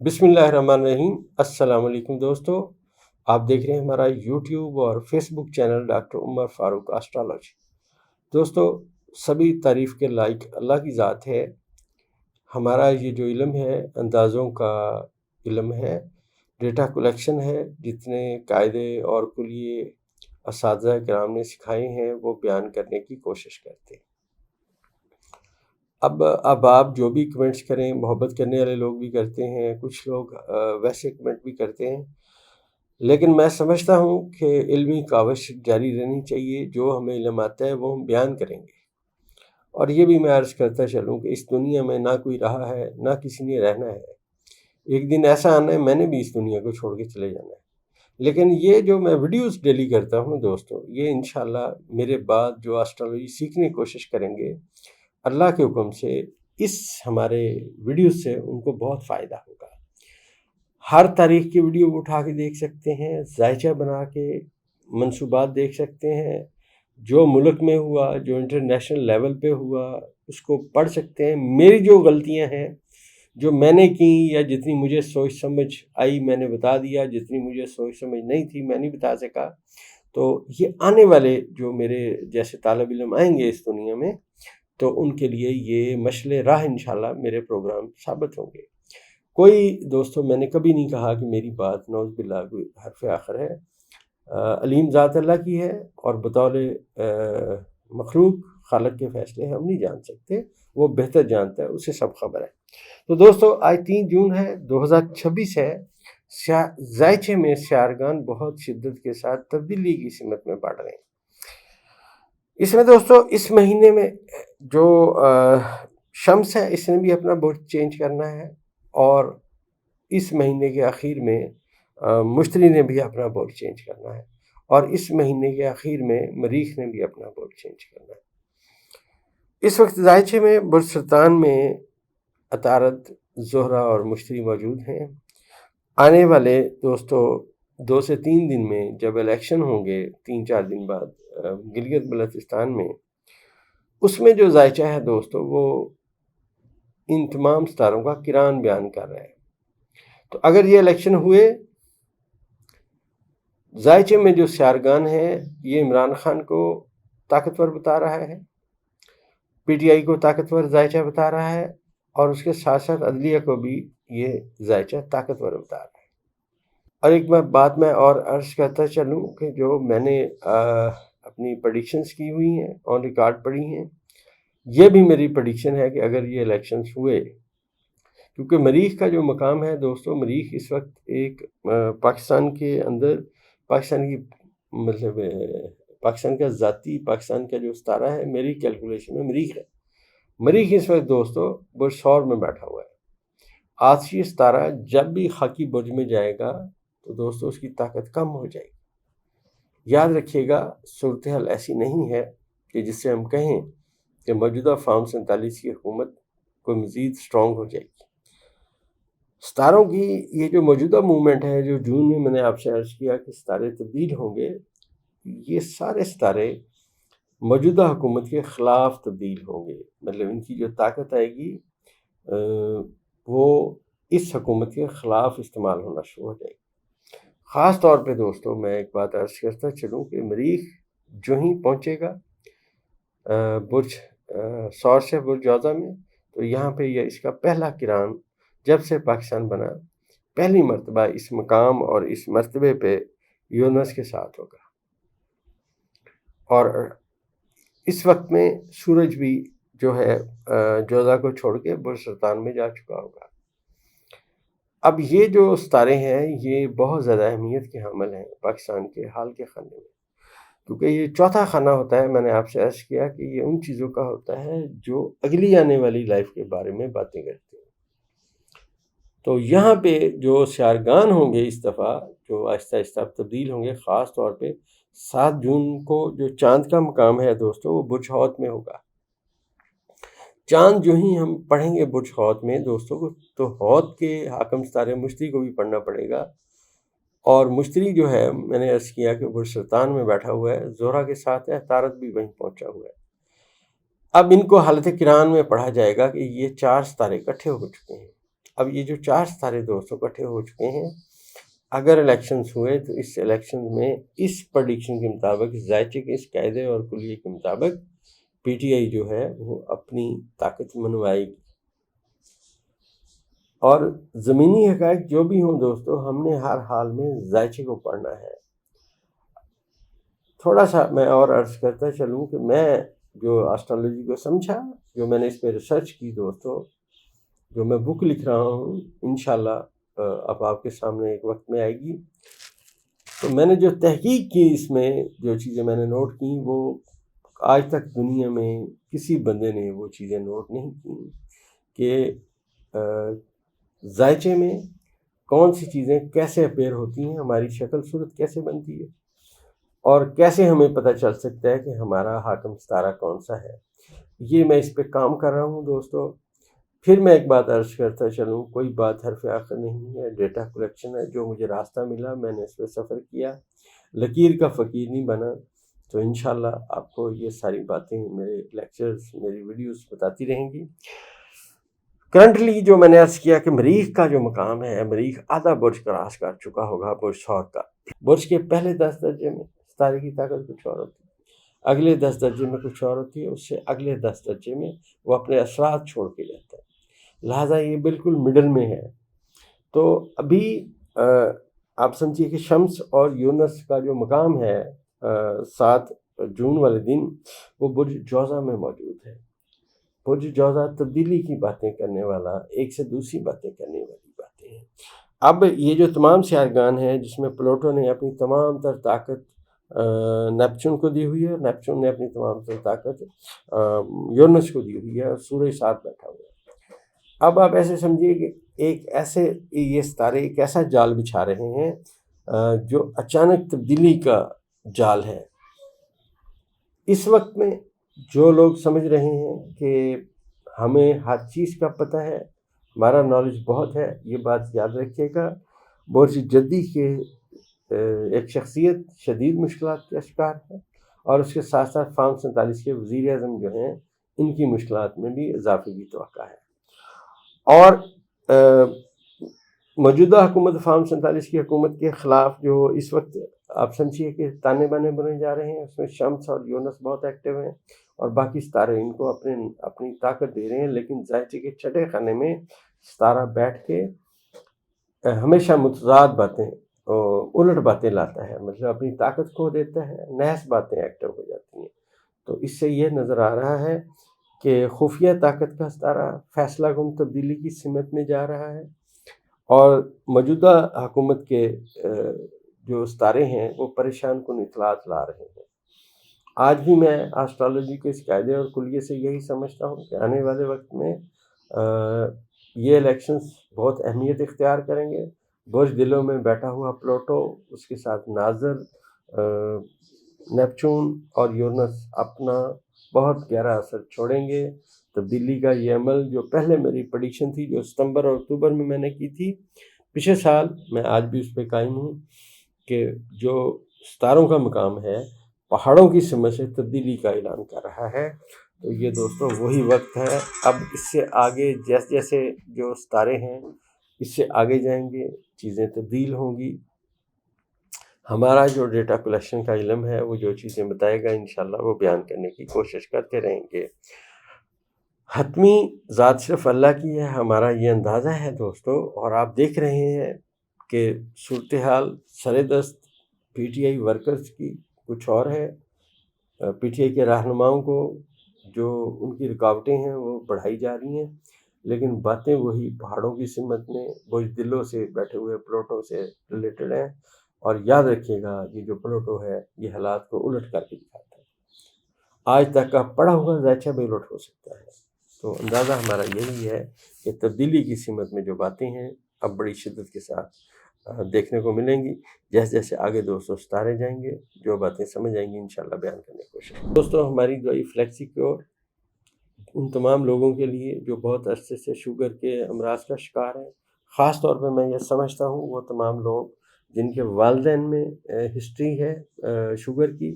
بسم اللہ الرحمن الرحیم۔ السلام علیکم دوستو، آپ دیکھ رہے ہیں ہمارا یوٹیوب اور فیس بک چینل ڈاکٹر عمر فاروق اسٹرالوجی۔ دوستو، سبھی تعریف کے لائق اللہ کی ذات ہے۔ ہمارا یہ جو علم ہے اندازوں کا علم ہے، ڈیٹا کلیکشن ہے، جتنے قاعدے اور کلیے اساتذہ کرام نے سکھائے ہیں وہ بیان کرنے کی کوشش کرتے ہیں۔ اب آپ جو بھی کمنٹس کریں، محبت کرنے والے لوگ بھی کرتے ہیں، کچھ لوگ ویسے کمنٹ بھی کرتے ہیں، لیکن میں سمجھتا ہوں کہ علمی کاوش جاری رہنی چاہیے۔ جو ہمیں علم آتا ہے وہ ہم بیان کریں گے، اور یہ بھی میں عرض کرتا چلوں کہ اس دنیا میں نہ کوئی رہا ہے نہ کسی نے رہنا ہے۔ ایک دن ایسا آنا ہے میں نے بھی اس دنیا کو چھوڑ کے چلے جانا ہے، لیکن یہ جو میں ویڈیوز ڈیلی کرتا ہوں دوستو، یہ انشاءاللہ میرے بعد جو اسٹرالوجی سیکھنے کی کوشش کریں گے اللہ کے حکم سے، اس ہمارے ویڈیو سے ان کو بہت فائدہ ہوگا۔ ہر تاریخ کی ویڈیو اٹھا کے دیکھ سکتے ہیں، ذائچہ بنا کے منصوبات دیکھ سکتے ہیں، جو ملک میں ہوا، جو انٹرنیشنل لیول پہ ہوا اس کو پڑھ سکتے ہیں۔ میری جو غلطیاں ہیں جو میں نے کی یا جتنی مجھے سوچ سمجھ آئی میں نے بتا دیا، جتنی مجھے سوچ سمجھ نہیں تھی میں نہیں بتا سکا، تو یہ آنے والے جو میرے جیسے طالب علم آئیں گے اس دنیا میں تو ان کے لیے یہ مشعل راہ انشاءاللہ میرے پروگرام ثابت ہوں گے۔ کوئی دوستو میں نے کبھی نہیں کہا کہ میری بات نعوذ باللہ کوئی حرف آخر ہے۔ علیم ذات اللہ کی ہے، اور بطور مخلوق خالق کے فیصلے ہم نہیں جان سکتے، وہ بہتر جانتا ہے، اسے سب خبر ہے۔ تو دوستو آج 3 جون ہے، 2026 ہے۔ ذائچے میں سیارگان بہت شدت کے ساتھ تبدیلی کی سمت میں بڑھ رہے ہیں۔ اس میں دوستو اس مہینے میں جو شمس ہے اس نے بھی اپنا برج چینج کرنا ہے، اور اس مہینے کے اخیر میں مشتری نے بھی اپنا برج چینج کرنا ہے، اور اس مہینے کے اخیر میں مریخ نے بھی اپنا برج چینج کرنا ہے۔ اس وقت ذائچے میں برج سرطان میں عطارد، زہرہ اور مشتری موجود ہیں۔ آنے والے دوستو 2 سے 3 دن میں جب الیکشن ہوں گے، 3-4 دن بعد گلگت بلتستان میں، اس میں جو ذائچہ ہے دوستو وہ ان تمام ستاروں کا کران بیان کر رہا ہے۔ تو اگر یہ الیکشن ہوئے، ذائچے میں جو سیارگان ہے یہ عمران خان کو طاقتور بتا رہا ہے، پی ٹی آئی کو طاقتور ذائچہ بتا رہا ہے، اور اس کے ساتھ ساتھ عدلیہ کو بھی یہ ذائچہ طاقتور بتا رہا ہے۔ اور ایک بات میں اور عرض کرتا چلوں کہ جو میں نے اپنی پریڈکشنز کی ہوئی ہیں، آن ریکارڈ پڑھی ہیں، یہ بھی میری پریڈکشن ہے کہ اگر یہ الیکشنز ہوئے، کیونکہ مریخ کا جو مقام ہے دوستو، مریخ اس وقت ایک پاکستان کے اندر، پاکستان کی مطلب پاکستان کا ذاتی، پاکستان کا جو ستارہ ہے میری کیلکولیشن میں مریخ ہے۔ مریخ اس وقت دوستو برج ثور میں بیٹھا ہوا ہے۔ آتشی ستارہ جب بھی خاکی برج میں جائے گا تو دوستو اس کی طاقت کم ہو جائے گی۔ یاد رکھیے گا، صورتحال ایسی نہیں ہے کہ جس سے ہم کہیں کہ موجودہ فارم 47 کی حکومت کو مزید سٹرونگ ہو جائے گی۔ ستاروں کی یہ جو موجودہ موومنٹ ہے، جو جون میں نے آپ سے عرض کیا کہ ستارے تبدیل ہوں گے، یہ سارے ستارے موجودہ حکومت کے خلاف تبدیل ہوں گے، مطلب ان کی جو طاقت آئے گی وہ اس حکومت کے خلاف استعمال ہونا شروع ہو جائے گی۔ خاص طور پہ دوستو میں ایک بات عرض کرتا چلوں کہ مریخ جو ہی پہنچے گا برج ثور سے برج جوزہ میں، تو یہاں پہ یہ اس کا پہلا کران جب سے پاکستان بنا پہلی مرتبہ اس مقام اور اس مرتبے پہ یونس کے ساتھ ہوگا، اور اس وقت میں سورج بھی جو ہے جوزہ کو چھوڑ کے برج سرطان میں جا چکا ہوگا۔ اب یہ جو ستارے ہیں یہ بہت زیادہ اہمیت کے حامل ہیں پاکستان کے حال کے خانے میں، کیونکہ یہ چوتھا خانہ ہوتا ہے۔ میں نے آپ سے عرض کیا کہ یہ ان چیزوں کا ہوتا ہے جو اگلی آنے والی لائف کے بارے میں باتیں کرتے ہیں۔ تو یہاں پہ جو سیارگان ہوں گے اس دفعہ، جو آہستہ آہستہ تبدیل ہوں گے، خاص طور پہ 7 جون کو جو چاند کا مقام ہے دوستو وہ برج حوت میں ہوگا۔ چاند جو ہی ہم پڑھیں گے برج حوت میں دوستو، تو حوت کے حاکم ستارے مشتری کو بھی پڑھنا پڑے گا، اور مشتری جو ہے میں نے عرض کیا کہ برج سرطان میں بیٹھا ہوا ہے، زہرہ کے ساتھ ہے، عطارد بھی وہیں پہنچا ہوا ہے۔ اب ان کو حالت کران میں پڑھا جائے گا کہ یہ 4 ستارے اکٹھے ہو چکے ہیں۔ اب یہ جو 4 ستارے دوستوں اکٹھے ہو چکے ہیں، اگر الیکشنز ہوئے تو اس الیکشن میں اس پریڈکشن کے مطابق، ذائچے کے اس قاعدے اور کلیے کے مطابق پی ٹی آئی جو ہے وہ اپنی طاقت منوائے گی۔ اور زمینی حقائق جو بھی ہوں دوستو، ہم نے ہر حال میں ذائچے کو پڑھنا ہے۔ تھوڑا سا میں اور عرض کرتا چلوں کہ میں جو آسٹرالوجی کو سمجھا، جو میں نے اس پہ ریسرچ کی دوستو، جو میں بک لکھ رہا ہوں، انشاءاللہ اب آپ کے سامنے ایک وقت میں آئے گی، تو میں نے جو تحقیق کی اس میں جو چیزیں میں نے نوٹ کی، وہ آج تک دنیا میں کسی بندے نے وہ چیزیں نوٹ نہیں کی کہ ذائچے میں کون سی چیزیں کیسے اپیئر ہوتی ہیں، ہماری شکل صورت کیسے بنتی ہے، اور کیسے ہمیں پتہ چل سکتا ہے کہ ہمارا حاکم ستارہ کون سا ہے۔ یہ میں اس پہ کام کر رہا ہوں دوستو۔ پھر میں ایک بات عرض کرتا چلوں، کوئی بات حرف آخر نہیں ہے، ڈیٹا کلیکشن ہے، جو مجھے راستہ ملا میں نے اس پہ سفر کیا، لکیر کا فقیر نہیں بنا۔ تو انشاءاللہ آپ کو یہ ساری باتیں میرے لیکچرز، میری ویڈیوز بتاتی رہیں گی۔ کرنٹلی جو میں نے عرض کیا کہ مریخ کا جو مقام ہے، مریخ آدھا برج کراس کر چکا ہوگا، برج ثور کا۔ برج کے پہلے 10 درجے میں ستارے کی طاقت کچھ اور ہوتی ہے، اگلے 10 درجے میں کچھ اور ہوتی ہے، اس سے اگلے 10 درجے میں وہ اپنے اثرات چھوڑ کے جاتا ہے، لہٰذا یہ بالکل مڈل میں ہے۔ تو ابھی آپ سمجھیے کہ شمس اور یونس کا جو مقام ہے 7 جون والے دن، وہ برج جوزہ میں موجود ہے۔ برج جوزہ تبدیلی کی باتیں کرنے والا، ایک سے دوسری باتیں کرنے والی باتیں ہیں۔ اب یہ جو تمام سیارگان ہیں، جس میں پلوٹو نے اپنی تمام تر طاقت نیپچون کو دی ہوئی ہے، نیپچون نے اپنی تمام تر طاقت یونس کو دی ہوئی ہے، اور سورج ساتھ بیٹھا ہوا ہے۔ اب آپ ایسے سمجھیے کہ یہ ستارے ایک ایسا جال بچھا رہے ہیں جو اچانک تبدیلی کا جال ہے۔ اس وقت میں جو لوگ سمجھ رہے ہیں کہ ہمیں ہر چیز کا پتہ ہے، ہمارا نالج بہت ہے، یہ بات یاد رکھیے گا، برج جدی کے ایک شخصیت شدید مشکلات کا شکار ہے، اور اس کے ساتھ ساتھ فارم 47 کے وزیر اعظم جو ہیں، ان کی مشکلات میں بھی اضافے کی توقع ہے۔ اور موجودہ حکومت فارم 47 کی حکومت کے خلاف جو اس وقت آپ سمجھیے کہ تانے بانے بنے جا رہے ہیں، اس میں شمس اور یونس بہت ایکٹیو ہیں، اور باقی ستارے ان کو اپنی طاقت دے رہے ہیں، لیکن ذائچے کے چھٹے خانے میں ستارہ بیٹھ کے ہمیشہ متضاد باتیں، الٹ باتیں لاتا ہے، مطلب اپنی طاقت کھو دیتا ہے، نحس باتیں ایکٹیو ہو جاتی ہیں۔ تو اس سے یہ نظر آ رہا ہے کہ خفیہ طاقت کا ستارہ فیصلہ کن تبدیلی کی سمت میں جا رہا ہے، اور موجودہ حکومت کے جو ستارے ہیں وہ پریشان کن اطلاعات لا رہے ہیں۔ آج بھی میں آسٹرالوجی کے اس قاعدے اور کلیے سے یہی سمجھتا ہوں کہ آنے والے وقت میں یہ الیکشنز بہت اہمیت اختیار کریں گے۔ برج دلوں میں بیٹھا ہوا پلوٹو، اس کے ساتھ ناظر نیپچون اور یونس اپنا بہت گہرا اثر چھوڑیں گے۔ تبدیلی کا یہ عمل جو پہلے میری پریڈکشن تھی، جو ستمبر اور اکتوبر میں نے کی تھی پچھلے سال، میں آج بھی اس پہ قائم ہوں کہ جو ستاروں کا مقام ہے پہاڑوں کی سمت سے تبدیلی کا اعلان کر رہا ہے۔ تو یہ دوستو وہی وقت ہے۔ اب اس سے آگے جیسے جیسے جو ستارے ہیں اس سے آگے جائیں گے، چیزیں تبدیل ہوں گی۔ ہمارا جو ڈیٹا کلیکشن کا علم ہے، وہ جو چیزیں بتائے گا انشاءاللہ وہ بیان کرنے کی کوشش کرتے رہیں گے۔ حتمی ذات صرف اللہ کی ہے، ہمارا یہ اندازہ ہے دوستو، اور آپ دیکھ رہے ہیں کہ صورتحال سر دست پی ٹی آئی ورکرز کی کچھ اور ہے۔ پی ٹی آئی کے رہنماؤں کو جو ان کی رکاوٹیں ہیں وہ بڑھائی جا رہی ہیں، لیکن باتیں وہی پہاڑوں کی سمت میں برج دلوں سے بیٹھے ہوئے پلوٹو سے ریلیٹڈ ہیں۔ اور یاد رکھیے گا، یہ جو پلوٹو ہے یہ حالات کو الٹ کر کے دکھاتا ہے۔ آج تک کا پڑھا ہوا ذائچہ بھی الٹ ہو سکتا ہے۔ تو اندازہ ہمارا یہی ہے کہ تبدیلی کی سمت میں جو باتیں ہیں اب بڑی شدت کے ساتھ دیکھنے کو ملیں گی۔ جیسے جیسے آگے دوستوں ستارے جائیں گے، جو باتیں سمجھ آئیں گی انشاءاللہ بیان کرنے کی کوشش۔ دوستوں ہماری دعائی فلیکسی کیور ان تمام لوگوں کے لیے جو بہت عرصے سے شوگر کے امراض کا شکار ہیں، خاص طور پہ میں یہ سمجھتا ہوں وہ تمام لوگ جن کے والدین میں ہسٹری ہے شوگر کی،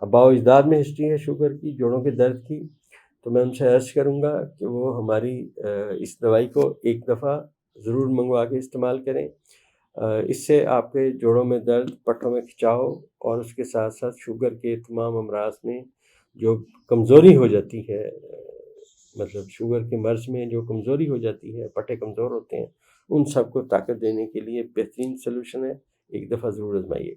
آباء و اجداد میں ہسٹری ہے شوگر کی، جوڑوں کے درد کی، تو میں ان سے عرض کروں گا کہ وہ ہماری اس دوائی کو ایک دفعہ ضرور منگوا کے استعمال کریں۔ اس سے آپ کے جوڑوں میں درد، پٹھوں میں کھچاؤ اور اس کے ساتھ ساتھ شوگر کے تمام امراض میں جو کمزوری ہو جاتی ہے، مطلب شوگر کے مرض میں جو کمزوری ہو جاتی ہے، پٹھے کمزور ہوتے ہیں، ان سب کو طاقت دینے کے لیے بہترین سلوشن ہے۔ ایک دفعہ ضرور آزمائیے گا۔